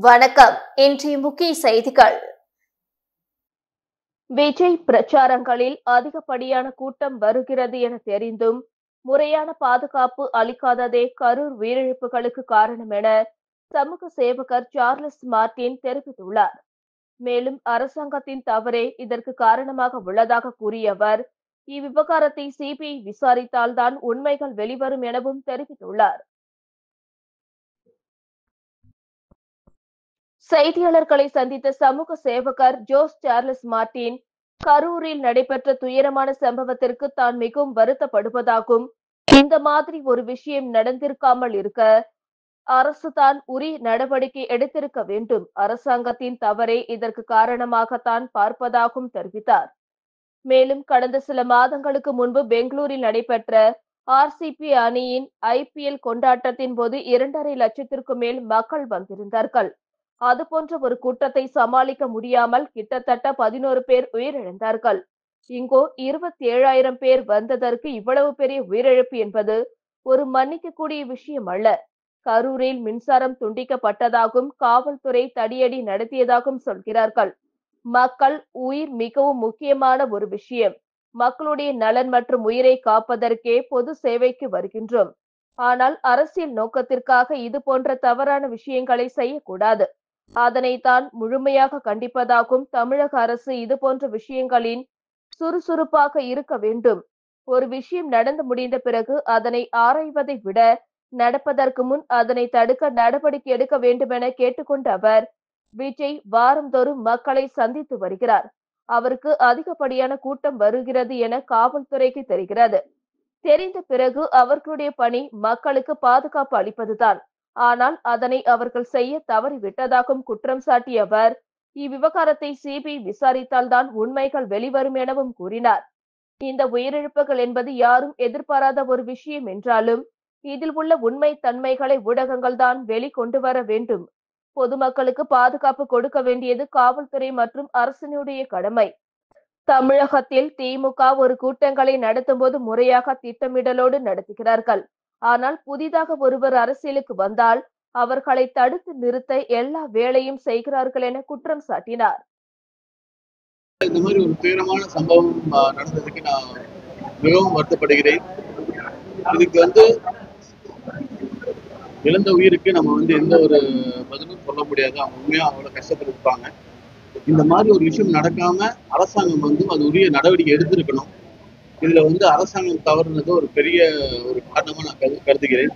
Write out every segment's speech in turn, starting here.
வணக்கம். இன்றைய முக்கிய செய்திகள். விஜய் பிரச்சாரங்களில் அதிகப்படியான கூட்டம் வருகிறது என தெரிந்தும் முறையான பாதுகாப்பு அளிக்காததே கரூர் உயிரிழப்புகளுக்கு காரணம் என சமூக சேவகர் சார்லஸ் மார்டின் தெரிவித்துள்ளார். மேலும் அரசாங்கத்தின் தவறே இதற்கு காரணமாக உள்ளதாக கூறிய அவர், இவ்விவகாரத்தை சிபிஐ விசாரித்தால்தான் உண்மைகள் வெளிவரும் எனவும் தெரிவித்துள்ளார். செய்தியாளர்களை சந்தித்த சமூக சேவகர் ஜோஸ் சார்லஸ் மார்டின், கரூரில் நடைபெற்ற துயரமான சம்பவத்திற்கு தான் மிகவும் வருத்தப்படுவதாகவும், இந்த மாதிரி ஒரு விஷயம் நடந்திருக்காமல் இருக்க அரசு தான் உரிய நடவடிக்கை எடுத்திருக்க வேண்டும், அரசாங்கத்தின் தவறே இதற்கு காரணமாகத்தான் பார்ப்பதாகவும் தெரிவித்தார். மேலும் கடந்த சில மாதங்களுக்கு முன்பு பெங்களூரில் நடைபெற்ற ஆர்சிபி அணியின் ஐபிஎல் கொண்டாட்டத்தின் போது 2.5 லட்சத்திற்கும் மேல் மக்கள் வந்திருந்தார்கள். அதுபோன்ற ஒரு கூட்டத்தை சமாளிக்க முடியாமல் கிட்டத்தட்ட 11 பேர் உயிரிழந்தார்கள். இங்கோ 27,000 பேர் வந்ததற்கு இவ்வளவு பெரிய உயிரிழப்பு என்பது ஒரு மன்னிக்கக்கூடிய விஷயம் அல்ல. கரூரில் மின்சாரம் துண்டிக்கப்பட்டதாகவும் காவல்துறை தடியடி நடத்தியதாகவும் சொல்கிறார்கள். மக்கள் உயிர் மிகவும் முக்கியமான ஒரு விஷயம். மக்களுடைய நலன் மற்றும் உயிரை காப்பதற்கே பொது சேவைக்கு வருகின்றோம். ஆனால் அரசியல் நோக்கத்திற்காக இது போன்ற தவறான விஷயங்களை செய்யக்கூடாது. அதனை தான் முழுமையாக கண்டிப்பதாகவும், தமிழக அரசு இது போன்ற விஷயங்களின் சுறுசுறுப்பாக இருக்க வேண்டும். ஒரு விஷயம் நடந்து முடிந்த பிறகு அதனை ஆராய்வதை விட நடப்பதற்கு முன் அதனை தடுக்க நடவடிக்கை எடுக்க வேண்டும் என கேட்டுக்கொண்ட அவர், விஜய் வாரந்தோறும் மக்களை சந்தித்து வருகிறார். அவருக்கு அதிகப்படியான கூட்டம் வருகிறது என காவல்துறைக்கு தெரிகிறது. தெரிந்த பிறகு அவர்களுடைய பணி மக்களுக்கு பாதுகாப்பு அளிப்பதுதான். ஆனால் அதனை அவர்கள் செய்ய தவறிவிட்டதாகவும் குற்றம் சாட்டிய அவர், இவ்விவகாரத்தை சிபிஐ விசாரித்தால்தான் உண்மைகள் வெளிவரும் எனவும் கூறினார். இந்த உயிரிழப்புகள் என்பது யாரும் எதிர்பாராத ஒரு விஷயம் என்றாலும் இதில் உள்ள உண்மை தன்மைகளை ஊடகங்கள் தான் வெளிக்கொண்டு வர வேண்டும். பொதுமக்களுக்கு பாதுகாப்பு கொடுக்க வேண்டியது காவல்துறை மற்றும் அரசினுடைய கடமை. தமிழகத்தில் திமுக ஒரு கூட்டங்களை நடத்தும் போது முறையாக திட்டமிடலோடு நடத்துகிறார்கள். ஆனால் புதிதாக ஒருவர் அரசியலுக்கு வந்தால் அவர்களை தடுத்து நிறுத்த எல்லா வேலையும் செய்கிறார்கள் என குற்றம் சாட்டினார். இந்த மாதிரி ஒரு துயரமான சம்பவம் நடந்ததுக்கு நான் மிகவும் வருத்தப்படுகிறேன். இதுக்கு இழந்த உயிருக்கு நம்ம எந்த ஒரு பதிலும் சொல்ல முடியாது. அவங்க உண்மையா அவ்வளவு கஷ்டப்பட்டு இருப்பாங்க. இந்த மாதிரி ஒரு விஷயம் நடக்காம அரசாங்கம் அது உரிய நடவடிக்கை எடுத்திருக்கணும். இதுல அரசாங்கம் தவறுனது ஒரு பெரிய ஒரு காரணமா நான் கருதுகிறேன்.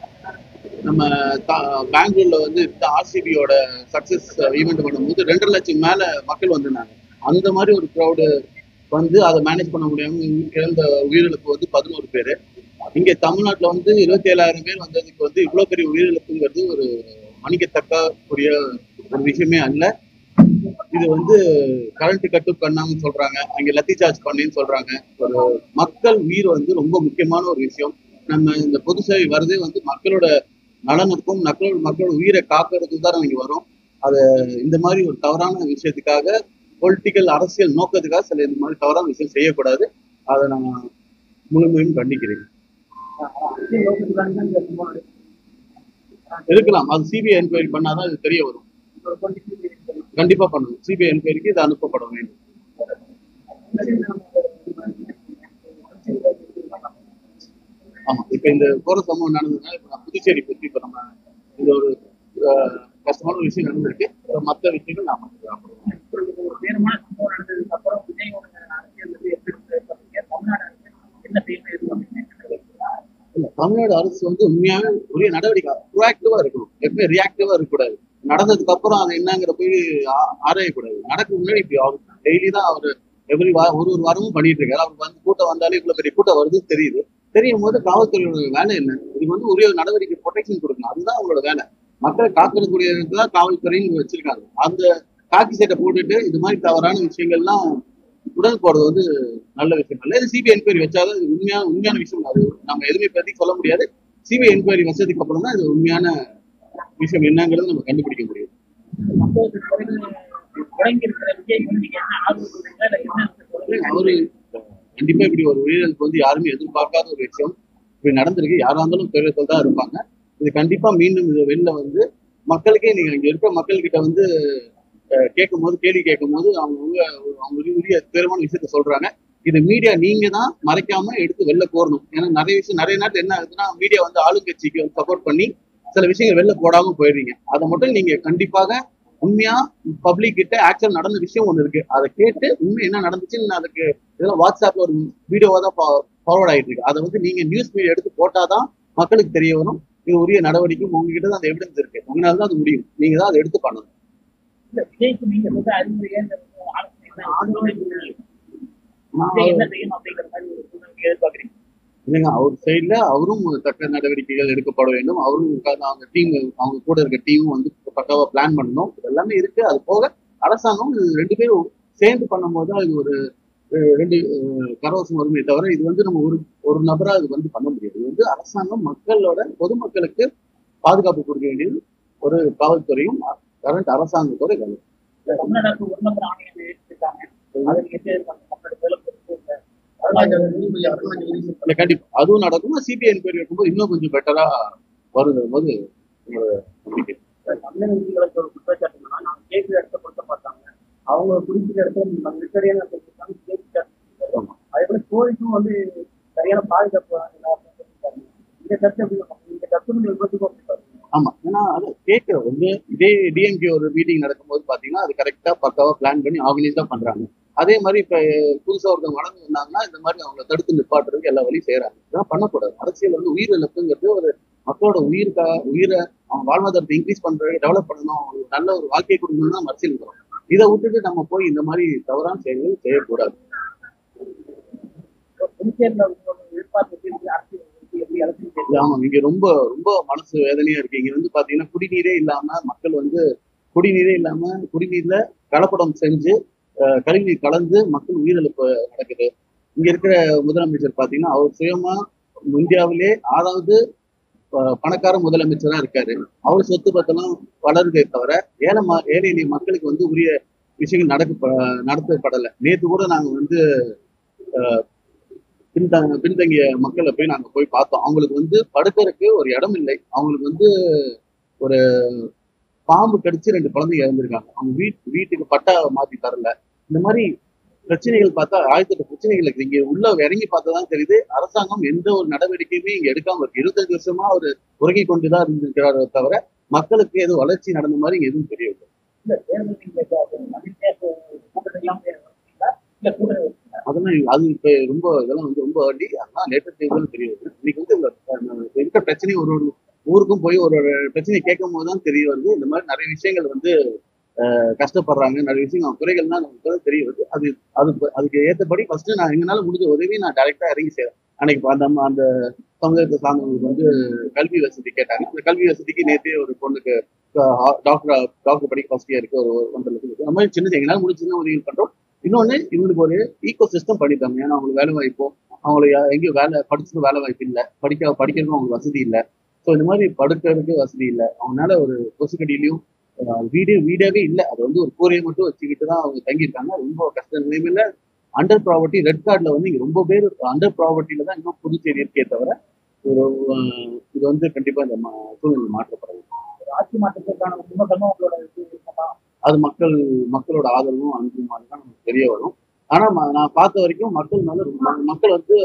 நம்ம பெங்களூர்ல இந்த ஆர்சிபியோட சக்சஸ் ஈவெண்ட் பண்ணும்போது 2.5 லட்சம் மேல மக்கள் வந்திருந்தாங்க. அந்த மாதிரி ஒரு க்ரௌடு அதை மேனேஜ் பண்ண முடியாம இழந்த உயிரிழப்பு 11 பேரு. இங்க தமிழ்நாட்டுல 27,000 பேர் வந்ததுக்கு இவ்வளவு பெரிய உயிரிழப்புங்கிறது ஒரு மன்னிக்கத்தக்க கூடிய ஒரு விஷயமே அல்ல. இது கரண்ட் கட்டு பண்ணாம சொல்றாங்க, அங்க லத்தி சார்ஜ் பண்ணின்னு சொல்றாங்க. ஒரு மக்கள் உயிர் ரொம்ப முக்கியமான ஒரு விஷயம். நம்ம இந்த பொது சேவை வரதே மக்களோட நலனுக்கும் மக்களோட உயிரை காக்கிறதுக்கு தான் இங்க வரும். அது இந்த மாதிரி ஒரு தவறான விஷயத்துக்காக பொலிட்டிக்கல் அரசியல் நோக்கத்துக்காக சில இந்த மாதிரி தவறான விஷயம் செய்யக்கூடாது. அதை நான் முழுமையும் கண்டிக்கிறேன். இருக்கலாம், அது சிபிஐ என்கொயரி பண்ணாதான் இது தெரிய வரும். கண்டிப்பா பண்ணணும். சிபிஐ என்கொயரிக்கு இது அனுப்பப்பட வேண்டும். ஆமா, இப்ப இந்த போற சம்பவம் நடந்ததுன்னா இப்ப புதுச்சேரி பத்தி இப்ப நம்ம இந்த ஒரு கஷ்டமான ஒரு விஷயம் நடந்திருக்கு. மற்ற விஷயங்கள் நாம தமிழ்நாடு அரசு உண்மையாவே உரிய நடவடிக்கை ப்ரோஆக்டிவா இருக்கணும். எப்பவுமே ரியாக்டிவா இருக்கக்கூடாது. நடந்ததுக்கு அப்புறம் அதை என்னங்கிற போய் ஆராயக்கூடாது. நடக்க முன்னாடி இப்படி ஆகும். டெய்லி தான் அவர் ஒரு வாரமும் பண்ணிட்டு இருக்காரு. அவர் கூட்டம் வந்தாலே இவ்வளவு பெரிய கூட்டம் வருது தெரியும் போது காவல்துறையோட வேலை என்ன? இதுக்கு உரிய நடவடிக்கை ப்ரொடெக்ஷன் கொடுக்கணும். அதுதான் அவங்களோட வேலை. மக்களை காக்கக்கூடியதான் காவல்துறைன்னு வச்சிருக்காங்க. அந்த காக்கி சட்டை போட்டுட்டு இது மாதிரி தவறான விஷயங்கள்லாம் உடல் போறது நல்ல விஷயம் அல்ல. இது சிபிஐ என்கொயரி வச்சாதான் இது உண்மையான விஷயம். அது நம்ம எதுவுமே பத்தி சொல்ல முடியாது. சிபிஐ என்கொயரி வச்சதுக்கு அப்புறம் தான் இது உண்மையான விஷயம் என்னங்கிறது நம்ம கண்டுபிடிக்க முடியும். அவரு கண்டிப்பா இப்படி ஒரு உயிரிழப்பு யாருமே எதிர்பார்க்காத ஒரு விஷயம் இப்படி நடந்திருக்கு. யாரா இருந்தாலும் துயரத்தில் தான் இருப்பாங்க. இது கண்டிப்பா மீண்டும் இது வெளில மக்களுக்கே நீங்க இங்க இருக்க மக்கள் கிட்ட வந்து கேட்கும்போது கேள்வி கேட்கும்போது அவங்க உரிய தேர்வான விஷயத்த சொல்றாங்க. இது மீடியா நீங்க தான் மறைக்காம எடுத்து வெளில கோரணும். ஏன்னா நிறைய விஷயம் நிறைய நேரத்தில் என்ன ஆகுதுன்னா மீடியா வந்து ஆளுங்கட்சிக்கு வந்து சப்போர்ட் பண்ணி சில விஷயங்கள் வெளில போடாம போயிடுறீங்க. அதை மட்டும் நீங்க கண்டிப்பாக உண்மையா பப்ளிக் கிட்ட ஆக்சுவல் நடந்த விஷயம் ஒண்ணு இருக்கு. அதை கேட்டு உண்மை என்ன நடந்துச்சுன்னு அதுக்கு இதெல்லாம் வாட்ஸ்அப்ல ஒரு வீடியோவா தான் ஃபார்வர்ட் ஆயிட்டு இருக்கு. அதை வந்து நீங்க நியூஸ் மீடியா எடுத்து போட்டாதான் மக்களுக்கு தெரிய வரும். இது உரிய நடவடிக்கை உங்ககிட்ட தான் அந்த எவிடன்ஸ் இருக்கு. உங்களால தான் அது முடியும். நீங்க தான் அதை எடுத்து பண்ணணும். இல்ல விஜய்க்கு நீங்க வந்து அறிவுரையா இந்த ஆலோசனை ஆதரவு என்ன செய்யணும் அப்படிங்கிற மாதிரி ஒரு சூழ்நிலை எதிர்பார்க்குறீங்க? இல்லைங்க, அவர் சைட்ல அவரும் தக்க நடவடிக்கைகள் எடுக்கப்பட வேண்டும். அவரும் உட்கார்ந்து அவங்க டீம் அவங்க கூட இருக்க டீமும் வந்து பக்காவா பிளான் பண்ணணும். இது எல்லாமே இருக்கு. அது போக அரசாங்கம் இது 2 பேரும் சேர்ந்து பண்ணும்போது தான் இது ஒரு 2 கரவசம் வருமே தவிர இது வந்து நம்ம ஒரு ஒரு நபரா இது வந்து பண்ண முடியாது. இது வந்து அரசாங்கம் பொதுமக்களுக்கு பாதுகாப்பு கொடுக்க வேண்டியது ஒரு காவல்துறையும் கரண்ட் அரசாங்கத்தோட வேலை. தமிழ்நாடு அரசு ஒரு நம்பர் ஆணையம் ஏற்றிருக்காங்க. அதை நீங்க எப்படி மக்களுக்கு இல்ல கண்டிப்பா அதுவும் நடக்கும். சிபிஐ என்கொயரி இருக்கும்போது இன்னும் கொஞ்சம் பெட்டரா வருது போது என்னோட நம்பிக்கை. தமிழக நீதிகளுக்கு ஒரு குற்றச்சாட்டு என்னன்னா, நாங்க கேட்கிற இடத்த பொருத்த பார்த்தாங்க. அவங்க குறிப்பிட்ட இடத்துல விசாரியான அதே போல கோழிக்கும் வந்து சரியான பாதுகாப்பு இந்த கருத்து எப்படி இந்த கருத்து விபத்துக்கும் அப்படி பாருங்க. ஆமா, ஏன்னா அது கேட்கிற வந்து இதே டிஎம்கே ஒரு மீட்டிங் நடக்கும்போது பாத்தீங்கன்னா அது கரெக்டா பக்காவா பிளான் பண்ணி ஆர்கனைஸா பண்றாங்க. அதே மாதிரி இப்ப புதுசா ஒருத்தவங்க வளர்ந்து வந்தாங்கன்னா இந்த மாதிரி அவங்களை தடுத்து நிப்பாட்டுறதுக்கு எல்லா வழியும் செய்யறாங்க. இதெல்லாம் பண்ணக்கூடாது. அரசியல் வந்து உயிரிழப்புங்கிறது ஒரு மக்களோட உயிரை அவங்க வாழ்வாதாரத்தை இன்க்ரீஸ் பண்றது டெவலப் பண்ணணும் அவங்களுக்கு நல்ல ஒரு வாழ்க்கை கொடுக்கணும்னு தான் அரசியல் இருக்கிறோம். இதை விட்டுட்டு நம்ம போய் இந்த மாதிரி தவறான செயல்கள் செய்யக்கூடாது. ஆமா, நீங்க ரொம்ப ரொம்ப மனசு வேதனையா இருக்கு. இங்க வந்து பாத்தீங்கன்னா குடிநீரே இல்லாம மக்கள் வந்து குடிநீர்ல கலப்படம் செஞ்சு கழிவுநீர் கலந்து மக்கள் உயிரிழப்பு நடக்குது. இங்க இருக்கிற முதலமைச்சர் பாத்தீங்கன்னா அவர் சுயமா இந்தியாவிலே 6வது பணக்கார முதலமைச்சரா இருக்காரு. அவர் சொத்து பத்தெல்லாம் வளருதே தவிர ஏழை எளிய மக்களுக்கு வந்து உரிய விஷயங்கள் நடத்தப்படலை. நேற்று கூட நாங்க வந்து பின்தங்கிய மக்களை போய் நாங்க போய் பார்த்தோம். அவங்களுக்கு வந்து படுக்கிறதுக்கு ஒரு இடம் இல்லை. அவங்களுக்கு வந்து ஒரு பாம்பு கடிச்சு 2 குழந்தைங்க இறந்திருக்காங்க. அவங்க வீட்டுக்கு பட்டா மாத்தி தரல. இந்த மாதிரி பிரச்சனைகள் பார்த்தா 1008 பிரச்சனைகள் இருக்கு. இங்க உள்ள இறங்கி பார்த்ததான் தெரியுது அரசாங்கம் எந்த ஒரு நடவடிக்கையுமே இங்க எடுக்காம இருக்கு. 25 வருஷமா அவர் உறங்கி கொண்டுதான் இருந்திருக்கிறாரே தவிர மக்களுக்கு எதுவும் வளர்ச்சி நடந்த மாதிரி இங்க எதுவும் தெரியவில்லை. அதெல்லாம் அது இப்ப ரொம்ப இதெல்லாம் வந்து ரொம்ப அடி அதெல்லாம் லேட்டஸ்ட் டேஸ்ல தெரியுது. இன்னைக்கு வந்து இருக்க பிரச்சனை ஒரு ஊருக்கும் போய் ஒரு பிரச்சனையை கேட்கும் போதுதான் தெரிய வருது இந்த மாதிரி நிறைய விஷயங்கள் வந்து கஷ்டப்படுறாங்க. நிறைய விஷயம் குறைகள்லாம் நமக்கு தெரிய வருது. அதுக்கு ஏற்றபடி ஃபர்ஸ்ட் நான் எங்களால முடிஞ்ச உதவி நான் டைரக்டா இறங்கி செய்யறேன். அன்னைக்கு அந்த சமுதாயத்தை சார்ந்தவங்களுக்கு வந்து கல்வி வசதி கேட்டாங்க. அந்த கல்வி வசதிக்கு நேற்றே ஒரு பொண்ணுக்கு டாக்டர் படிக்க ஃபர்ஸ்ட் இயருக்கு ஒரு 1.5 லட்சம் அந்த மாதிரி சின்ன எங்களால் முடிச்சுதான் உதவி பண்றோம். இன்னொன்னு இவங்களுக்கு ஒரு ஈகோ சிஸ்டம் பண்ணிட்டாங்க. ஏன்னா அவங்களுக்கு வேலை வாய்ப்போ அவங்களுக்கு எங்கேயும் படிச்சுட்டு வேலை வாய்ப்பு இல்லை, படிக்கிறதுக்கும் அவங்களுக்கு வசதி இல்லை. ஸோ இந்த மாதிரி படுக்கிறதுக்கு வசதி இல்லை. அவங்களால ஒரு கொசுக்கடியிலையும் வீடாவே இல்லை. அது வந்து ஒரு கூரையை மட்டும் வச்சுக்கிட்டு தான் அவங்க தங்கியிருக்காங்க. ரொம்ப கஷ்ட நிலைமையில அண்டர் ப்ராவர்ட்டி ரெட் கார்டுல வந்து இங்க ரொம்ப பேர் அண்டர் ப்ராவர்ட்டியில தான் இன்னும் புதுச்சேரி இருக்கே தவிர ஒரு இது வந்து கண்டிப்பா இந்த சூழ்நிலை மாற்றப்படலாம். ஆட்சி மாற்றத்திற்கான உண்மைகளும் உங்களோட அது மக்களோட ஆதரவும் அனுப்புமாறு தான் நமக்கு தெரிய வரும். ஆனா நான் பார்த்த வரைக்கும் மக்கள் வந்து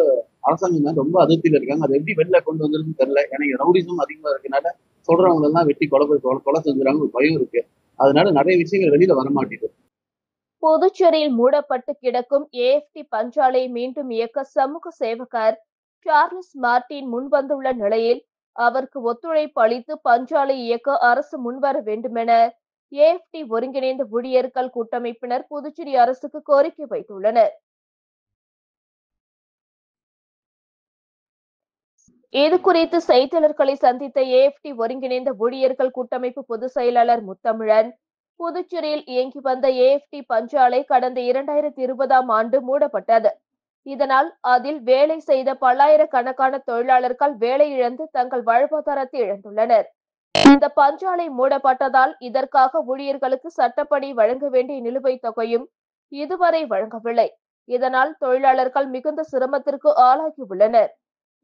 அரசாங்கம் தான் ரொம்ப அதிருப்தியில இருக்காங்க. அதை எப்படி வெளில கொண்டு வந்திருக்குன்னு தெரியல. ஏன்னா ரவுடிசம் அதிகமா இருக்கனால சொல்றவங்க எல்லாம் வெட்டி கொலை செஞ்சுறாங்க ஒரு பயம் இருக்கு. அதனால நிறைய விஷயங்கள் வெளியில வரமாட்டேங்குது. புதுச்சேரியில் மூடப்பட்டு கிடக்கும் ஏஎஃப்டி பஞ்சாலை மீண்டும் இயக்க சமூக சேவகர் சார்லஸ் மார்டின் முன்வந்துள்ள நிலையில் அவருக்கு ஒத்துழைப்பு அளித்து பஞ்சாலை இயக்க அரசு முன்வர வேண்டுமென ஏஎஃப்டி ஒருங்கிணைந்த ஊழியர்கள் கூட்டமைப்பினர் புதுச்சேரி அரசுக்கு கோரிக்கை வைத்துள்ளனர். இது குறித்து செய்தியாளர்களை சந்தித்த ஏஎஃப்டி ஒருங்கிணைந்த ஊழியர்கள் கூட்டமைப்பு பொதுச் செயலாளர் முத்தமிழன், புதுச்சேரியில் இயங்கி வந்த ஏஎஃப்டி பஞ்சாலை கடந்த 2020ஆம் ஆண்டு மூடப்பட்டது. இதனால் அதில் வேலை செய்த பல்லாயிரக்கணக்கான தொழிலாளர்கள் வேலை இழந்து தங்கள் வாழ்வாதாரத்தை இழந்துள்ளனர். இந்த பஞ்சாலை மூடப்பட்டதால் இதற்காக ஊழியர்களுக்கு சட்டப்படி வழங்க வேண்டிய நிலுவைத் தொகையும் இதுவரை வழங்கவில்லை. இதனால் தொழிலாளர்கள் மிகுந்த சிரமத்திற்கு ஆளாகியுள்ளனர்.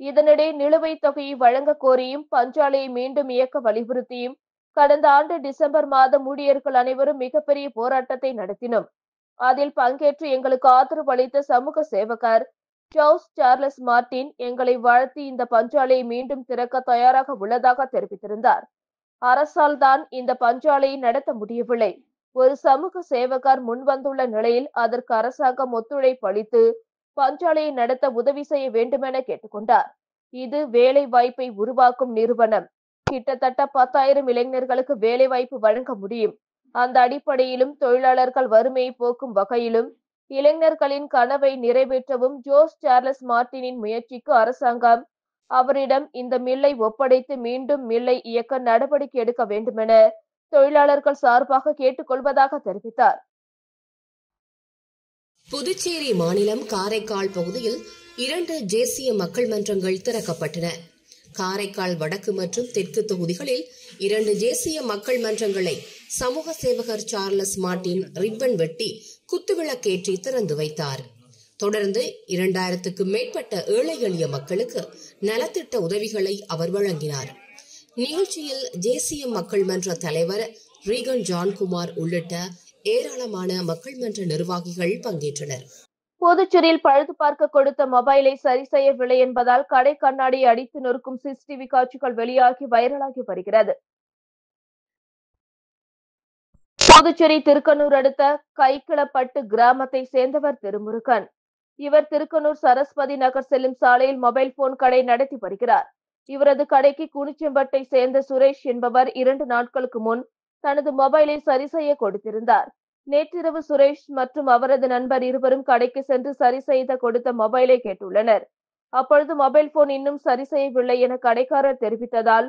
இதனிடையே நிலுவைத் தொகையை வழங்க கோரியும் பஞ்சாலையை மீண்டும் இயக்க வலியுறுத்தியும் கடந்த ஆண்டு டிசம்பர் மாதம் ஊழியர்கள் அனைவரும் மிகப்பெரிய போராட்டத்தை நடத்தினோம். அதில் பங்கேற்று எங்களுக்கு ஆதரவு அளித்த சமூக சேவகர் ஜோஸ் சார்லஸ் மார்டின் எங்களை வாழ்த்தி இந்த பஞ்சாலையை மீண்டும் திறக்க தயாராக உள்ளதாக தெரிவித்திருந்தார். அரசால் தான் இந்த பஞ்சாலையை நடத்த முடியவில்லை. ஒரு சமூக சேவகர் முன்வந்துள்ள நிலையில் அதற்கு அரசாங்கம் ஒத்துழைப்பு அளித்து பஞ்சாலையை நடத்த உதவி செய்ய வேண்டுமென கேட்டுக்கொண்டார். இது வேலை வாய்ப்பை உருவாக்கும் நிறுவனம். கிட்டத்தட்ட 10,000 இளைஞர்களுக்கு வேலை வாய்ப்பு வழங்க முடியும். அந்த அடிப்படையிலும் தொழிலாளர்கள் வறுமையை போக்கும் வகையிலும் இளைஞர்களின் கனவை நிறைவேற்றவும் ஜோஸ் சார்லஸ் மார்டினின் முயற்சிக்கு அரசாங்கம் அவரிடம் இந்த மில்லை ஒப்படைத்து மீண்டும் மில்லை இயக்க நடவடிக்கை எடுக்க வேண்டுமென தொழிலாளர்கள் சார்பாக கேட்டுக்கொள்வதாக தெரிவித்தார். புதுச்சேரி மாநிலம் காரைக்கால் பகுதியில் 2 தேசிய மக்கள் மன்றங்கள் திறக்கப்பட்டன. காரைக்கால் வடக்கு மற்றும் தெற்கு தொகுதிகளில் 2 தேசிய மக்கள் மன்றங்களை சமூக சேவகர் சார்லஸ் மார்டின் ரிப்பன் வெட்டி குத்துவிளக்கேற்றி திறந்து வைத்தார். தொடர்ந்து 2000க்கும் மேற்பட்ட ஏழை எளிய மக்களுக்கு நலத்திட்ட உதவிகளை அவர் வழங்கினார். நிகழ்ச்சியில் தேசிய மக்கள் மன்ற தலைவர் ரீகன் ஜான்குமார் உள்ளிட்ட ஏராளமான மக்கள் மன்ற நிர்வாகிகள் பங்கேற்றனர். புதுச்சேரியில் பழுது பார்க்க கொடுத்த மொபைலை சரி செய்யவில்லை என்பதால் கடை கண்ணாடியை அடித்து நொறுக்கும் சிசிடிவி காட்சிகள் வெளியாகி வைரலாகி வருகிறது. புதுச்சேரி திருக்கனூர் அடுத்த கைக்கிளப்பட்டு கிராமத்தை சேர்ந்தவர் திருமுருகன். இவர் திருக்கனூர் சரஸ்வதி நகர் செல்லும் சாலையில் மொபைல் போன் கடை நடத்தி வருகிறார். இவரது கடைக்கு குனிச்செம்பட்டை சேர்ந்த சுரேஷ் என்பவர் 2 நாட்களுக்கு முன் தனது மொபைலை சரி செய்ய கொடுத்திருந்தார். நேற்றிரவு சுரேஷ் மற்றும் அவரது நண்பர் இருவரும் கடைக்கு சென்று சரி செய்த கொடுத்த மொபைலை கேட்டுள்ளனர். அப்பொழுது மொபைல் போன் இன்னும் சரி செய்யவில்லை என கடைக்காரர் தெரிவித்ததால்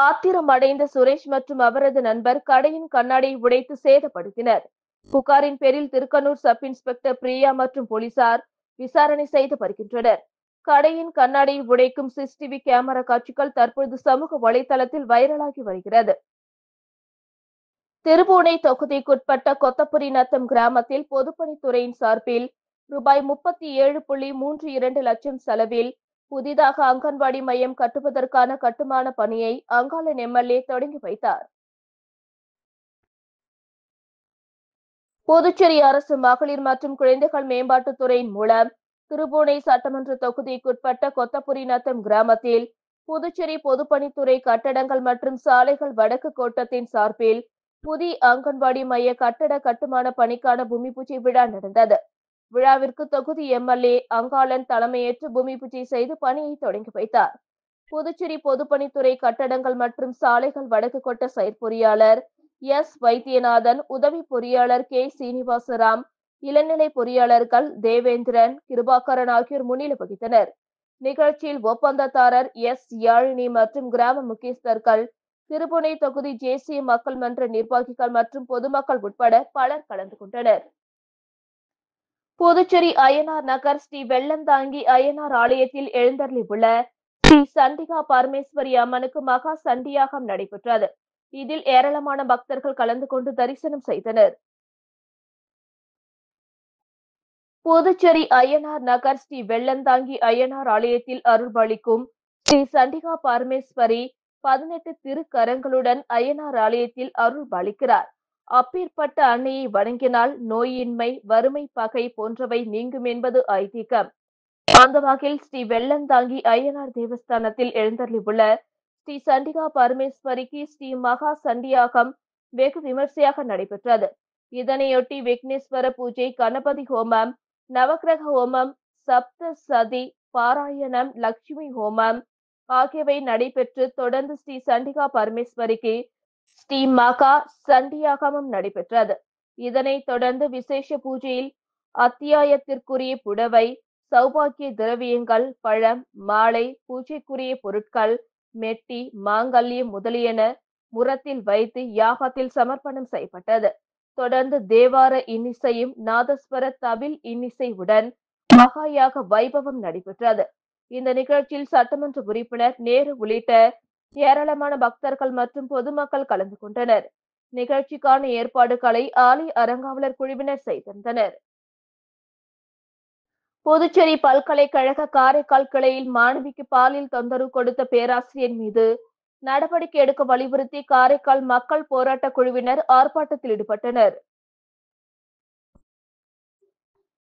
ஆத்திரம் அடைந்த சுரேஷ் மற்றும் அவரது நண்பர் கடையின் கண்ணாடியை உடைத்து சேதப்படுத்தினர். புகாரின் பேரில் திருக்கனூர் சப் இன்ஸ்பெக்டர் பிரியா மற்றும் போலீசார் விசாரணை செய்து வருகின்றனர். கடையின் கண்ணாடியை உடைக்கும் சிசிடிவி கேமரா காட்சிகள் தற்பொழுது சமூக வலைதளத்தில் வைரலாகி வருகிறது. திருபுவனை தொகுதிக்குட்பட்ட கொத்தப்புரி நத்தம் கிராமத்தில் பொதுப்பணித்துறையின் சார்பில் ரூபாய் 37.32 லட்சம் செலவில் புதிதாக அங்கன்வாடி மையம் கட்டுவதற்கான கட்டுமான பணியை அங்காளன் எம்எல்ஏ தொடங்கி வைத்தார். புதுச்சேரி அரசு மகளிர் மற்றும் குழந்தைகள் மேம்பாட்டுத்துறையின் மூலம் திருபுவனை சட்டமன்ற தொகுதிக்குட்பட்ட கொத்தப்புரி நத்தம் கிராமத்தில் புதுச்சேரி பொதுப்பணித்துறை கட்டடங்கள் மற்றும் சாலைகள் வடக்கு கோட்டத்தின் சார்பில் புதிய அங்கன்வாடி மைய கட்டட கட்டுமான பணிக்கான பூமி பூஜை விழா நடந்தது. விழாவிற்கு தொகுதி எம்எல்ஏ அங்காளன் தலைமையேற்று பூமி பூஜை செய்து பணியை தொடங்கி வைத்தார். புதுச்சேரி பொதுப்பணித்துறை கட்டடங்கள் மற்றும் சாலைகள் வடக்கு கோட்ட செயற்பொறியாளர் எஸ் வைத்தியநாதன், உதவி பொறியாளர் கே சீனிவாசராம், இளநிலை பொறியாளர்கள் தேவேந்திரன், கிருபாகரன் ஆகியோர் முன்னிலை வகித்தனர். நிகழ்ச்சியில் ஒப்பந்ததாரர் எஸ் யாழினி மற்றும் கிராம முக்கியஸ்தர்கள், திருபுவனை தொகுதி தேசிய மக்கள் மன்ற நிர்வாகிகள் மற்றும் பொதுமக்கள் உட்பட பலர் கலந்து கொண்டனர். புதுச்சேரி அய்யனார் நகர் ஸ்ரீ வெள்ளந்தாங்கி அய்யனார் ஆலயத்தில் எழுந்தருளி உள்ள ஸ்ரீ சண்டிகா பரமேஸ்வரி அம்மனுக்கு மகா சண்டியாகம் நடைபெற்றது. இதில் ஏராளமான பக்தர்கள் கலந்து கொண்டு தரிசனம் செய்தனர். புதுச்சேரி அய்யனார் நகர் ஸ்ரீ வெள்ளந்தாங்கி அய்யனார் ஆலயத்தில் அருள்பாலிக்கும் ஸ்ரீ சண்டிகா பரமேஸ்வரி 18 திருக்கரங்களுடன் அய்யனார் ஆலயத்தில் அருள்பாலிக்கிறார். அப்பேற்பட்ட அன்னையை வணங்கினால் நோயின்மை, வறுமை, பகை போன்றவை நீங்கும் என்பது ஐதீகம். அந்த வகையில் ஸ்ரீ வெள்ளந்தாங்கி அய்யனார் தேவஸ்தானத்தில் எழுந்தருளி உள்ள ஸ்ரீ சண்டிகா பரமேஸ்வரிக்கு ஸ்ரீ மகா சண்டியாகம் வெகு விமர்சையாக நடைபெற்றது. இதனையொட்டி விக்னேஸ்வர பூஜை, கணபதி ஹோமம், நவக்கிரக ஹோமம், சப்த சதி பாராயணம், லட்சுமி ஹோமம் ஆகியவை நடைபெற்று தொடர்ந்து ஸ்ரீ சண்டிகா பரமேஸ்வரிக்கு ஸ்ரீ மகா சண்டியாகமும் நடைபெற்றது. இதனைத் தொடர்ந்து விசேஷ பூஜையில் அத்தியாயத்திற்குரிய புடவை, சௌபாக்கிய திரவியங்கள், பழம், மாலை, பூஜைக்குரிய பொருட்கள், மெட்டி, மாங்கல்யம் முதலியன முறத்தில் வைத்து யாகத்தில் சமர்ப்பணம் செய்யப்பட்டது. தொடர்ந்து தேவார இன்னிசையும் நாதஸ்வர தவில் இன்னிசையுடன் மகாயாக வைபவம் நடைபெற்றது. இந்த நிகழ்ச்சியில் சட்டமன்ற உறுப்பினர் நேரு உள்ளிட்ட ஏராளமான பக்தர்கள் மற்றும் பொதுமக்கள் கலந்து கொண்டனர். நிகழ்ச்சிக்கான ஏற்பாடுகளை ஆலய அறங்காவலர் குழுவினர் செய்திருந்தனர். புதுச்சேரி பல்கலைக்கழக காரைக்கால் கிளையில் மாணவிக்கு பாலியல் தொந்தரவு கொடுத்த பேராசிரியர் மீது நடவடிக்கை எடுக்க வலியுறுத்தி காரைக்கால் மக்கள் போராட்ட குழுவினர் ஆர்ப்பாட்டத்தில் ஈடுபட்டனர்.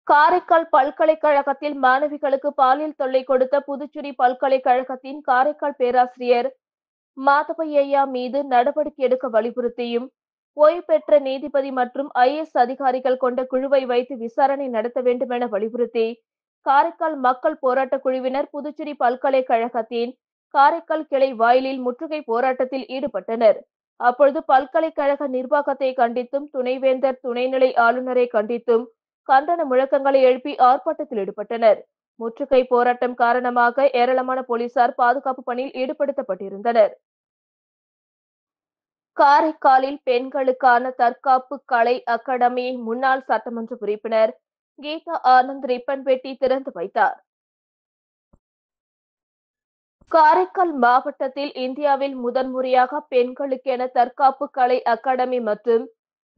காரைக்கால் பல்கலைக்கழகத்தில் மாணவிகளுக்கு பாலியல் தொல்லை கொடுத்த புதுச்சேரி பல்கலைக்கழகத்தின் காரைக்கால் பேராசிரியர் மாதவையா மீது நடவடிக்கை எடுக்க வலியுறுத்தியும் ஓய்வு பெற்ற நீதிபதி மற்றும் IAS அதிகாரிகள் கொண்ட குழுவை வைத்து விசாரணை நடத்த வேண்டும் என வலியுறுத்தி காரைக்கால் மக்கள் போராட்ட குழுவினர் புதுச்சேரி பல்கலைக்கழகத்தின் காரைக்கால் கிளை வாயிலில் முற்றுகை போராட்டத்தில் ஈடுபட்டனர். அப்பொழுது பல்கலைக்கழக நிர்வாகத்தை கண்டித்தும் துணைவேந்தர் துணைநிலை ஆளுநரை கண்டித்தும் கண்டன முழக்கங்களை எழுப்பி ஆர்ப்பாட்டத்தில் ஈடுபட்டனர். முற்றுகை போராட்டம் காரணமாக ஏராளமான போலீசார் பாதுகாப்பு பணியில் ஈடுபடுத்தப்பட்டிருந்தனர். காரைக்காலில் பெண்களுக்கான தற்காப்பு கலை அகாடமியை முன்னாள் சட்டமன்ற உறுப்பினர் கீதா ஆனந்த் ரிப்பன் வெட்டி திறந்து வைத்தார். காரைக்கால் மாவட்டத்தில் இந்தியாவில் முதன்முறையாக பெண்களுக்கென தற்காப்பு கலை அகாடமி மற்றும்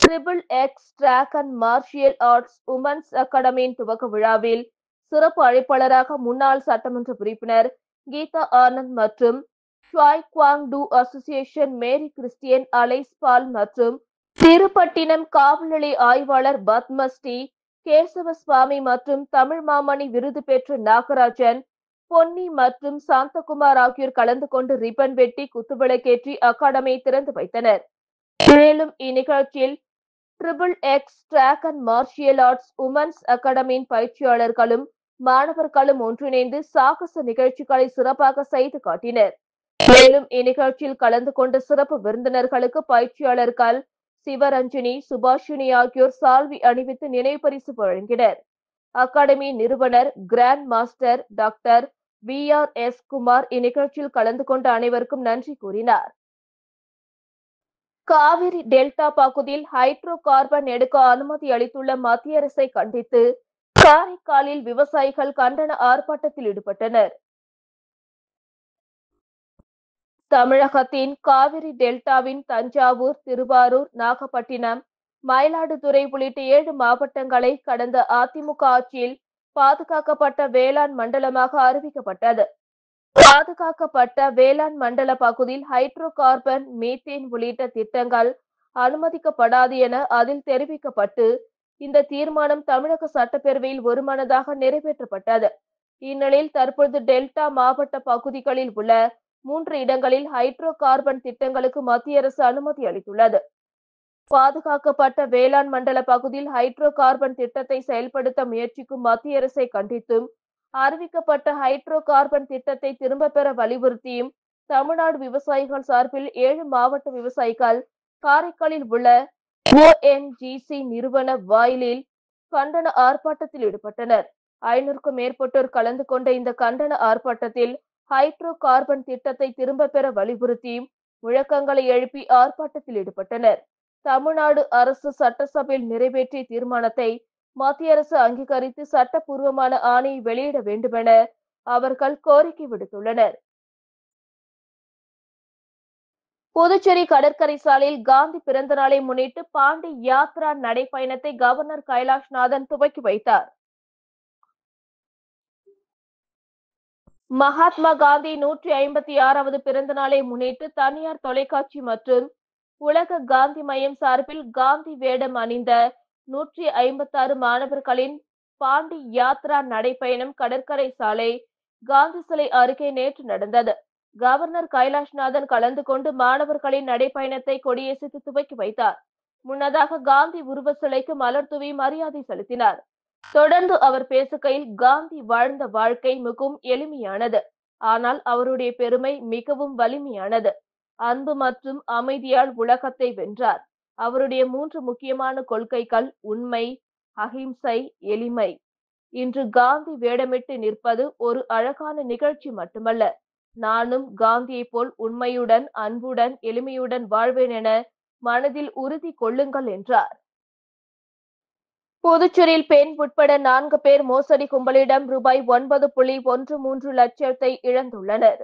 XXX dragon martial arts women's அகாடமியின் துவக்க விழாவில் சிறப்பு அழைப்பாளராக முன்னாள் சட்டமன்ற உறுப்பினர் கீதா ஆனந்த் மற்றும் ஷாய் குவாங் டு association Mary Christian Alice Paul மற்றும் திருப்பட்டினம் காவல் நிலைய ஆய்வாளர் பத்மஸ்ரீ கேசவசுவாமி மற்றும் தமிழ் மாமணி விருது பெற்ற நாகராஜன் பொன்னி மற்றும் சாந்தகுமார் ஆகியோர் கலந்து கொண்டு ரிப்பன் வெட்டி குத்துவிளக்கேற்றி அகாடமியை திறந்து வைத்தனர். மேலும் இந்நிகழ்ச்சியில் XXX dragon martial arts women's அகாடமியின் பயிற்சியாளர்களும் மாணவர்களும் ஒன்றிணைந்து சாகச நிகழ்ச்சிகளை சிறப்பாக செய்து காட்டினர். மேலும் இந்நிகழ்ச்சியில் கலந்து கொண்ட சிறப்பு விருந்தினர்களுக்கு பயிற்சியாளர்கள் சிவரஞ்சனி, சுபாஷினி ஆகியோர் சால்வி அணிவித்து நினைவு பரிசு வழங்கினர். அகாடமி நிறுவனர் grand master doctor VRS Kumar இந்நிகழ்ச்சியில் கலந்து கொண்ட அனைவருக்கும் நன்றி கூறினார். காவிரி டெல்டா பகுதியில் ஹைட்ரோ கார்பன் எடுக்க அனுமதி அளித்துள்ள மத்திய அரசை கண்டித்து காரைக்காலில் விவசாயிகள் கண்டன ஆர்ப்பாட்டத்தில் ஈடுபட்டனர். தமிழகத்தின் காவிரி டெல்டாவின் தஞ்சாவூர், திருவாரூர், நாகப்பட்டினம், மயிலாடுதுறை உள்ளிட்ட 7 மாவட்டங்களை கடந்த அதிமுக ஆட்சியில் பாதுகாக்கப்பட்ட வேளாண் மண்டலமாக அறிவிக்கப்பட்டது. பாதுகாக்கப்பட்ட வேளாண் மண்டல பகுதியில் ஹைட்ரோ கார்பன், மீத்தேன் உள்ளிட்ட திட்டங்கள் அனுமதிக்கப்படாது என அதில் தெரிவிக்கப்பட்டு இந்த தீர்மானம் தமிழக சட்டப்பேரவையில் ஒருமனதாக நிறைவேற்றப்பட்டது. இந்நிலையில் தற்பொழுது டெல்டா மாவட்ட பகுதிகளில் உள்ள 3 இடங்களில் ஹைட்ரோ கார்பன் திட்டங்களுக்கு மத்திய அரசு அனுமதி அளித்துள்ளது. பாதுகாக்கப்பட்ட வேளாண் மண்டல பகுதியில் ஹைட்ரோ கார்பன் திட்டத்தை செயல்படுத்த முயற்சிக்கும் மத்திய அரசை கண்டித்தும் அறிவிக்கப்பட்ட ஹைட்ரோ கார்பன் திட்டத்தை திரும்ப பெற வலியுறுத்தியும் தமிழ்நாடு விவசாயிகள் சார்பில் 7 மாவட்ட விவசாயிகள் காரைக்காலில் உள்ள ONGC நிறுவன வாயிலில் கண்டன ஆர்ப்பாட்டத்தில் ஈடுபட்டனர். 500க்கும் மேற்பட்டோர் கலந்து கொண்ட இந்த கண்டன ஆர்ப்பாட்டத்தில் ஹைட்ரோ கார்பன் திட்டத்தை திரும்ப பெற வலியுறுத்தியும் முழக்கங்களை எழுப்பி ஆர்ப்பாட்டத்தில் ஈடுபட்டனர். தமிழ்நாடு அரசு சட்டசபையில் நிறைவேற்றிய தீர்மானத்தை மத்திய அரசு அங்கீகரித்து சட்டப்பூர்வமான ஆணையை வெளியிட வேண்டுமென அவர்கள் கோரிக்கை விடுத்துள்ளனர். புதுச்சேரி கடற்கரை சாலையில் காந்தி பிறந்த நாளை முன்னிட்டு பாண்டி யாத்ரா நடைப்பயணத்தை கவர்னர் கைலாஷ்நாதன் துவக்கி வைத்தார். மகாத்மா காந்தி 156வது பிறந்த நாளை முன்னிட்டு தனியார் தொலைக்காட்சி மற்றும் உலக காந்தி மையம் சார்பில் காந்தி வேடம் அணிந்த 156 மாணவர்களின் பாண்டி யாத்ரா நடைப்பயணம் கடற்கரை சாலை காந்தி சிலை அருகே நேற்று நடந்தது. கவர்னர் கைலாஷ்நாதன் கலந்து கொண்டு மாணவர்களின் நடைப்பயணத்தை கொடியசைத்து துவக்கி வைத்தார். முன்னதாக காந்தி உருவ சிலைக்கு மலர் தூவி மரியாதை செலுத்தினார். தொடர்ந்து அவர் பேசுகையில், காந்தி வாழ்ந்த வாழ்க்கை மிகவும் எளிமையானது, ஆனால் அவருடைய பெருமை மிகவும் வலிமையானது. அன்பு மற்றும் அமைதியால் உலகத்தை வென்றார். அவருடைய 3 முக்கியமான கொள்கைகள் உண்மை, அகிம்சை, எளிமை. இன்று காந்தி வேடமிட்டு நிற்பது ஒரு அழகான நிகழ்ச்சி மட்டுமல்ல, நானும் காந்தியை போல் உண்மையுடன், அன்புடன், எளிமையுடன் வாழ்வேன் என மனதில் உறுதி கொள்ளுங்கள் என்றார். புதுச்சேரியில் பெண் உட்பட 4 பேர் மோசடி கும்பலிடம் ரூபாய் 9.13 லட்சத்தை இழந்துள்ளனர்.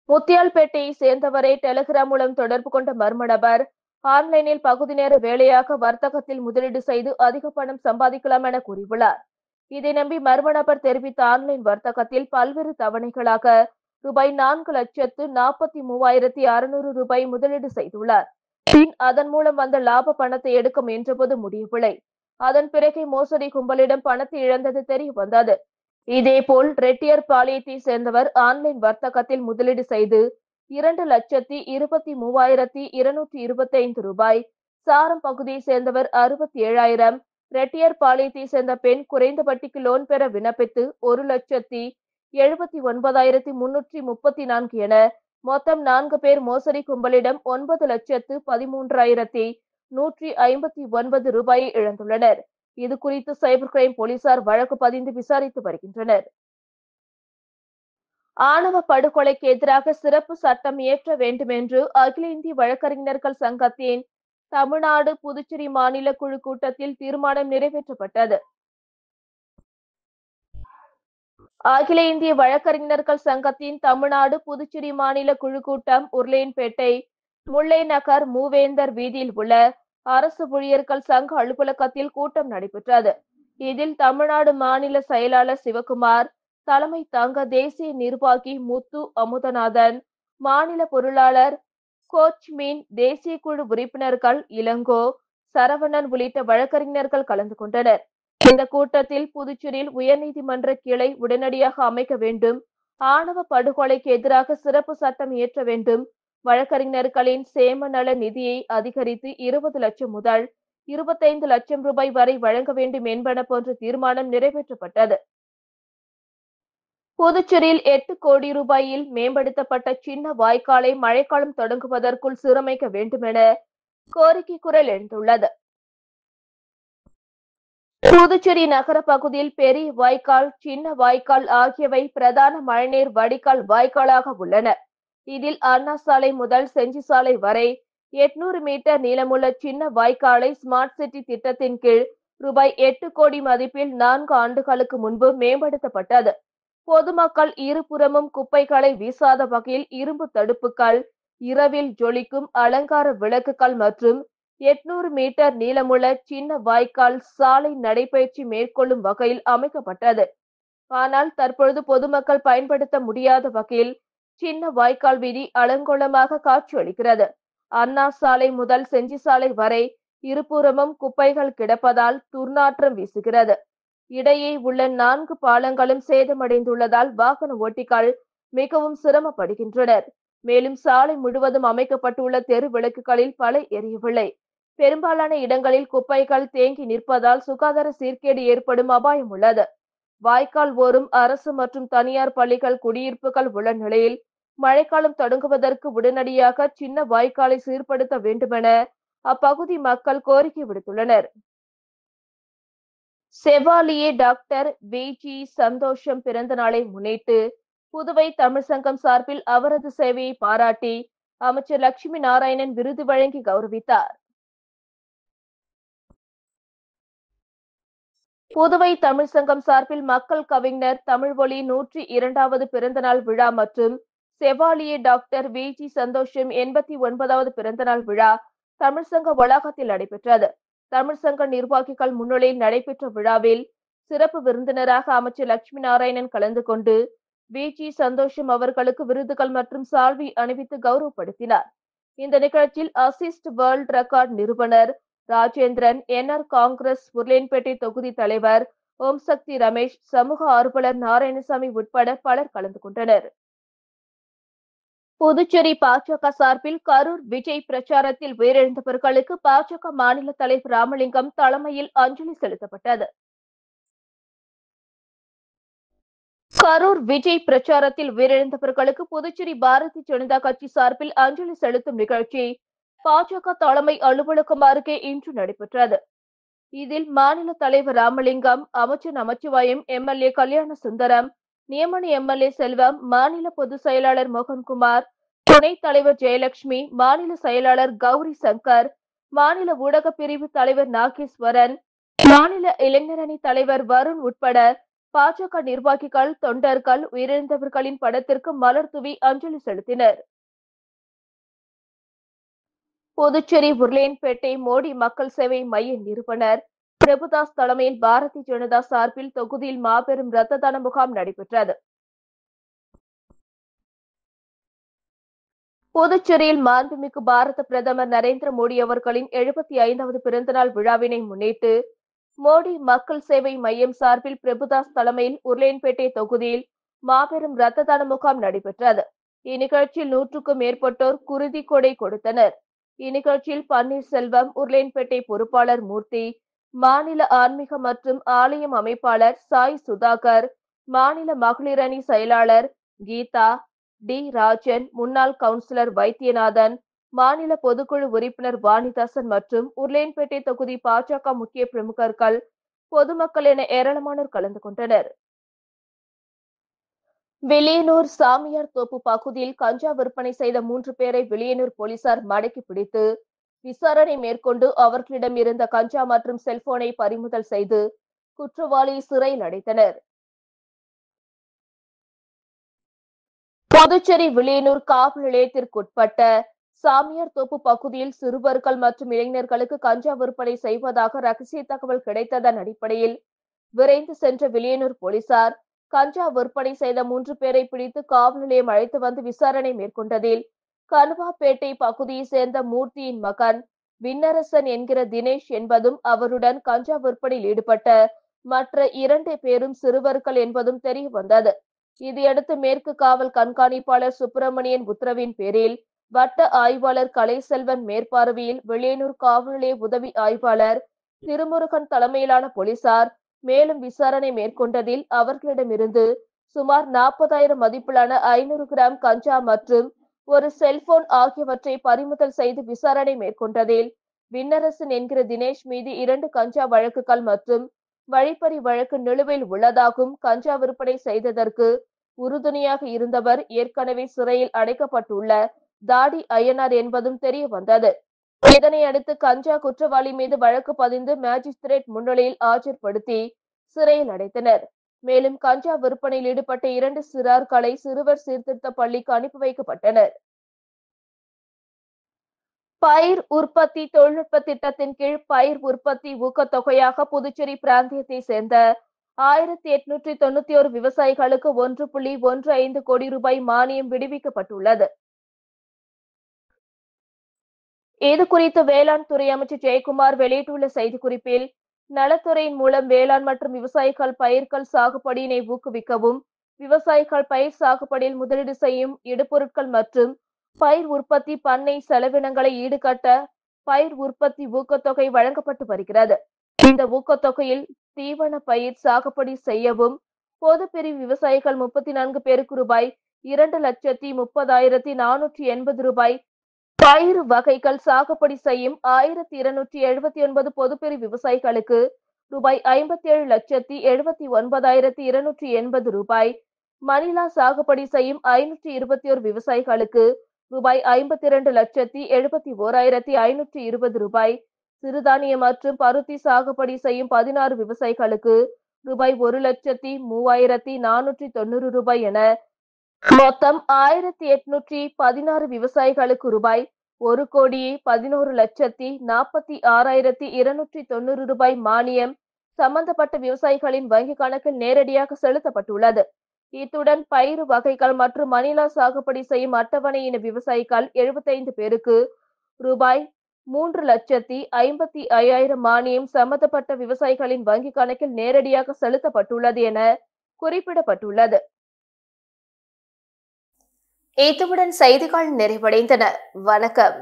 முத்தியால்பேட்டையை சேர்ந்தவரை டெலிகிராம் மூலம் தொடர்பு கொண்ட மர்ம நபர் ஆன்லைனில் பகுதி நேர வேலையாக வர்த்தகத்தில் முதலீடு செய்து அதிக பணம் சம்பாதிக்கலாம் என கூறியுள்ளார். இதை நம்பி மர்ம நபர் தெரிவித்த ஆன்லைன் வர்த்தகத்தில் பல்வேறு தவணைகளாக ரூபாய் 4,43,600 ரூபாய் முதலீடு செய்துள்ளார். பின் அதன் மூலம் வந்த லாப பணத்தை எடுக்க முயன்றபோது முடியவில்லை. அதன் பிறகே மோசடி கும்பலிடம் பணத்தை இழந்தது தெரிய வந்தது. இதேபோல் ரெட்டியார்பாளையத்தை சேர்ந்தவர் ஆன்லைன் வர்த்தகத்தில் முதலீடு செய்து 2,23,225 ரூபாய், சாரம் பகுதியை சேர்ந்தவர் 67,000, ரெட்டியார்பாளையத்தை சேர்ந்த பெண் குறைந்த வட்டிக்கு லோன் பெற விண்ணப்பித்து 1,79,334 என மொத்தம் 4 பேர் மோசடி கும்பலிடம் 9,13,159 ரூபாயை இழந்துள்ளனர். இது குறித்து சைபர் கிரைம் போலீசார் வழக்கு பதிந்து விசாரித்து வருகின்றனர். ஆணவ படுகொலைக்கு எதிராக சிறப்பு சட்டம் இயற்ற வேண்டும் என்று அகில இந்திய வழக்கறிஞர்கள் சங்கத்தின் தமிழ்நாடு புதுச்சேரி மாநில குழு கூட்டத்தில் தீர்மானம் நிறைவேற்றப்பட்டது. அகில இந்திய வழக்கறிஞர்கள் சங்கத்தின் தமிழ்நாடு புதுச்சேரி மாநில குழு கூட்டம் உருளையன்பேட்டை முல்லை நகர் மூவேந்தர் வீதியில் உள்ள அரசு ஊழியர்கள் சங்க அலுவலகத்தில் கூட்டம் நடைபெற்றது. இதில் தமிழ்நாடு மாநில செயலாளர் சிவகுமார், தலைமை தாங்க தேசிய நிர்வாகி முத்து அமுதநாதன், மாநில பொருளாளர் கோச்மீன், தேசிய குழு உறுப்பினர்கள் இளங்கோ, சரவணன் உள்ளிட்ட வழக்கறிஞர்கள் கலந்து கொண்டனர். இந்த கூட்டத்தில் புதுச்சேரியில் உயர்நீதிமன்ற கிளை உடனடியாக அமைக்க வேண்டும், ஆணவ படுகொலைக்கு எதிராக சிறப்பு சட்டம் இயற்ற வேண்டும், வழக்கறிஞர்களின் சேம நல நிதியை அதிகரித்து 20 லட்சம் முதல் 25 லட்சம் ரூபாய் வரை வழங்க வேண்டும் என்பன போன்ற தீர்மானம் நிறைவேற்றப்பட்டது. புதுச்சேரியில் 8 கோடி ரூபாயில் மேம்படுத்தப்பட்ட சின்ன வாய்க்காலை மழைக்காலம் தொடங்குவதற்குள் சீரமைக்க வேண்டுமென கோரிக்கை குரல் எழுந்துள்ளது. புதுச்சேரி நகர பகுதியில் பெரிய வாய்க்கால், சின்ன வாய்க்கால் ஆகியவை பிரதான மழைநீர் வடிகால் வாய்க்காலாக உள்ளன. இதில் அண்ணா சாலை முதல் செஞ்சி சாலை வரை 800 மீட்டர் நீளமுள்ள சின்ன வாய்க்காலை ஸ்மார்ட் சிட்டி திட்டத்தின் கீழ் ரூபாய் 8 கோடி மதிப்பில் 4 ஆண்டுகளுக்கு முன்பு மேம்படுத்தப்பட்டது. பொதுமக்கள் இருபுறமும் குப்பைகளை வீசாத வகையில் இரும்பு தடுப்புகள், இரவில் ஜொலிக்கும் அலங்கார விளக்குகள் மற்றும் 800 மீட்டர் நீளமுள்ள சின்ன வாய்க்கால் சாலை நடைபயிற்சி மேற்கொள்ளும் வகையில் அமைக்கப்பட்டது. ஆனால் தற்பொழுது பொதுமக்கள் பயன்படுத்த முடியாத வகையில் சின்ன வாய்க்கால் வீதி அலங்கோலமாக காட்சியளிக்கிறது. அண்ணா சாலை முதல் செஞ்சி சாலை வரை இருபுறமும் குப்பைகள் கிடப்பதால் துர்நாற்றம் வீசுகிறது. இடையே உள்ள 4 பாலங்களும் சேதமடைந்துள்ளதால் வாகன ஓட்டிகள் மிகவும் சிரமப்படுகின்றனர். மேலும் சாலை முழுவதும் அமைக்கப்பட்டுள்ள தெரு விளக்குகளில் பல எரியவில்லை. பெரும்பாலான இடங்களில் குப்பைகள் தேங்கி நிற்பதால் சுகாதார சீர்கேடு ஏற்படும் அபாயம் உள்ளது. வாய்க்கால் ஓரம் அரசு மற்றும் தனியார் பள்ளிகள், குடியிருப்புகள் உள்ள நிலையில் மழைக்காலம் தொடங்குவதற்கு உடனடியாக சின்ன வாய்க்காலை சீர்படுத்த வேண்டுமென அப்பகுதி மக்கள் கோரிக்கை விடுத்துள்ளனர். Chevalier doctor V G. சந்தோஷம் பிறந்த நாளை முன்னிட்டு புதுவை தமிழ் சங்கம் சார்பில் அவரது சேவையை பாராட்டி அமைச்சர் லட்சுமி நாராயணன் விருது வழங்கி கௌரவித்தார். புதுவை தமிழ் சங்கம் சார்பில் மக்கள் கவிஞர் தமிழ்வொலி 102வது பிறந்தநாள் விழா மற்றும் செவாலியே டாக்டர் வி.ஜி. சந்தோஷம் 89வது பிறந்தநாள் விழா தமிழ் சங்க வளாகத்தில் நடைபெற்றது. தமிழ் சங்க நிர்வாகிகள் முன்னிலையில் நடைபெற்ற விழாவில் சிறப்பு விருந்தினராக அமைச்சர் லட்சுமி நாராயணன் கலந்து கொண்டு வி.ஜி. சந்தோஷம் அவர்களுக்கு விருதுகள் மற்றும் சால்வை அணிவித்து கௌரவப்படுத்தினார். இந்த நிகழ்ச்சியில் அசிஸ்ட் வேர்ல்ட் ரெக்கார்ட் நிறுவனர் ராஜேந்திரன், என்ஆர் காங்கிரஸ் உருளையன்பேட்டை தொகுதி தலைவர் ஓம் சக்தி ரமேஷ், சமூக ஆர்வலர் நாராயணசாமி உட்பட பலர் கலந்து கொண்டனர். புதுச்சேரி பாஜக சார்பில் கரூர் விஜய் பிரச்சாரத்தில் உயிரிழந்தவர்களுக்கு பாஜக மாநில தலைவர் ராமலிங்கம் தலைமையில் அஞ்சலி செலுத்தப்பட்டது. கரூர் விஜய் பிரச்சாரத்தில் உயிரிழந்தவர்களுக்கு புதுச்சேரி பாரதிய ஜனதா கட்சி சார்பில் அஞ்சலி செலுத்தும் நிகழ்ச்சி பாஜக தலைமை அலுவலகம் அருகே இன்று நடைபெற்றது. இதில் மாநில தலைவர் ராமலிங்கம், அமைச்சர் நமச்சிவாயம், எம்எல்ஏ கல்யாண சுந்தரம், நியமன எம்எல்ஏ செல்வம், மாநில பொதுச் செயலாளர் மோகன்குமார், துணைத் தலைவர் ஜெயலட்சுமி, மாநில செயலாளர் கௌரி சங்கர், மாநில ஊடக பிரிவு தலைவர் நாகேஸ்வரன், மாநில இளைஞரணி தலைவர் வருண் உட்பட பாஜக நிர்வாகிகள், தொண்டர்கள் உயிரிழந்தவர்களின் படத்திற்கு மலர் தூவி அஞ்சலி செலுத்தினர். புதுச்சேரி உருளையன்பேட்டை மோடி மக்கள் சேவை மைய நிறுவனர் பிரபுதாஸ் தலைமையில் பாரதிய ஜனதா சார்பில் தொகுதியில் மாபெரும் இரத்த தான முகாம் நடைபெற்றது. புதுச்சேரியில் மாண்புமிகு பாரத பிரதமர் நரேந்திர மோடி அவர்களின் 75வது பிறந்தநாள் விழாவினை முன்னிட்டு மோடி மக்கள் சேவை மையம் சார்பில் பிரபுதாஸ் தலைமையில் உருளையன்பேட்டை தொகுதியில் மாபெரும் ரத்த தான முகாம் நடைபெற்றது. இந்நிகழ்ச்சியில் 100க்கும் மேற்பட்டோர் குருதி கொடை கொடுத்தனர். இந்நிகழ்ச்சியில் பன்னீர்செல்வம், உருளையன்பேட்டை பொறுப்பாளர் மூர்த்தி, மாநில ஆன்மீக மற்றும் ஆலயம் அமைப்பாளர் சாய் சுதாகர், மாநில மகளிர் அணி செயலாளர் கீதா, டி ராஜன், முன்னாள் கவுன்சிலர் வைத்தியநாதன், மாநில பொதுக்குழு உறுப்பினர் வாணிதாசன் மற்றும் உருளையன்பேட்டை தொகுதி பாஜக முக்கிய பிரமுகர்கள், பொதுமக்கள் என ஏராளமானோர் கலந்து கொண்டனர். வில்லியனூர் சாமியார் தோப்பு பகுதியில் கஞ்சா விற்பனை செய்த 3 பேரை வில்லியனூர் போலீசார் மடக்கி பிடித்து விசாரணை மேற்கொண்டு அவர்களிடம் இருந்த கஞ்சா மற்றும் செல்போனை பறிமுதல் செய்து குற்றவாளியை சிறையில் அடைத்தனர். புதுச்சேரி வில்லியனூர் காவல் நிலையத்திற்குட்பட்ட சாமியார் தோப்பு பகுதியில் சிறுவர்கள் மற்றும் இளைஞர்களுக்கு கஞ்சா விற்பனை செய்வதாக ரகசிய தகவல் கிடைத்ததன் அடிப்படையில் விரைந்து சென்ற வில்லியனூர் போலீசார் கஞ்சா விற்பனை செய்த 3 பேரை பிடித்து காவல் நிலையம் அழைத்து வந்து விசாரணை மேற்கொண்டதில் கனுவாப்பேட்டை பகுதியை சேர்ந்த மூர்த்தியின் மகன் விண்ணரசன் என்கிற தினேஷ் என்பதும் அவருடன் கஞ்சா விற்பனையில் ஈடுபட்ட மற்ற 2 பேரும் சிறுவர்கள் என்பதும் தெரிய வந்தது. இதையடுத்து மேற்கு காவல் கண்காணிப்பாளர் சுப்பிரமணியன் உத்தரவின் பேரில் வட்ட ஆய்வாளர் கலைசெல்வன் மேற்பார்வையில் வில்லியனூர் காவல் நிலைய உதவி ஆய்வாளர் திருமுருகன் தலைமையிலான போலீசார் மேலும் விசாரணை மேற்கொண்டதில் அவர்களிடமிருந்து சுமார் 40,000 மதிப்பிலான 500 கிராம் கஞ்சா மற்றும் ஒரு செல்போன் ஆகியவற்றை பறிமுதல் செய்து விசாரணை மேற்கொண்டதில் விண்ணரசன் என்கிற தினேஷ் மீது 2 கஞ்சா வழக்குகள் மற்றும் வழிப்பறி வழக்கு நிலுவையில் உள்ளதாகவும் கஞ்சா விற்பனை செய்ததற்கு உறுதுணையாக இருந்தவர் ஏற்கனவே சிறையில் அடைக்கப்பட்டுள்ள தாடி ஐயனார் என்பதும் தெரிய வந்தது. இதனை அடுத்து கஞ்சா குற்றவாளி மீது வழக்கு பதிந்து மேஜிஸ்திரேட் முன்னிலையில் ஆஜர்படுத்தி சிறையில் அடைத்தனர். மேலும் கஞ்சா விற்பனையில் ஈடுபட்ட 2 சிறார்களை சிறுவர் சீர்திருத்த பள்ளிக்கு அனுப்பி வைக்கப்பட்டனர். பயிர் உற்பத்தி தொழில்நுட்ப திட்டத்தின் கீழ் பயிர் உற்பத்தி ஊக்கத்தொகையாக புதுச்சேரி பிராந்தியத்தை சேர்ந்த 1891 விவசாயிகளுக்கு 1.15 கோடி ரூபாய் மானியம் விடுவிக்கப்பட்டுள்ளது. இது குறித்து வேளாண் துறை அமைச்சர் ஜெயக்குமார் வெளியிட்டுள்ள செய்திக்குறிப்பில், நலத்துறையின் மூலம் வேளாண் மற்றும் விவசாயிகள் பயிர்கள் சாகுபடியினை ஊக்குவிக்கவும், விவசாயிகள் பயிர் சாகுபடியில் முதலீடு செய்யும் இடுபொருட்கள் மற்றும் பயிர் உற்பத்தி பண்ணை செலவினங்களை ஈடுகட்ட பயிர் உற்பத்தி ஊக்கத்தொகை வழங்கப்பட்டு வருகிறது. இந்த ஊக்கத்தொகையில் தீவன பயிர் சாகுபடி செய்யவும் பொதுப்பிரிவு விவசாயிகள் 34 பேருக்கு ரூபாய் 2,30,480 ரூபாய், பயிர் வகைகள் சாகுபடி செய்யும் 1,279 பொதுப்பிரிவு விவசாயிகளுக்கு ரூபாய் 57,79,280 ரூபாய், மணிலா சாகுபடி செய்யும் 521 விவசாயிகளுக்கு ரூபாய் 52,71,520 ரூபாய், சிறுதானிய மற்றும் பருத்தி சாகுபடி செய்யும் 16 விவசாயிகளுக்கு ரூபாய் 1,03,490 ரூபாய் என மொத்தம் 1,816 விவசாயிகளுக்கு ரூபாய் 1,11,46,290 ரூபாய் மானியம் சம்பந்தப்பட்ட விவசாயிகளின் வங்கிக் கணக்கில் நேரடியாக செலுத்தப்பட்டுள்ளது. இத்துடன் பயிர் வகைகள் மற்றும் மணிலா சாகுபடி செய்யும் அட்டவணையின விவசாயிகள் 75 பேருக்கு ரூபாய் 3,55,000 மானியம் சம்பந்தப்பட்ட விவசாயிகளின் வங்கிக் கணக்கில் நேரடியாக செலுத்தப்பட்டுள்ளது என குறிப்பிடப்பட்டுள்ளது. இத்துடன் செய்திகள் நிறைவடைந்தன. வணக்கம்.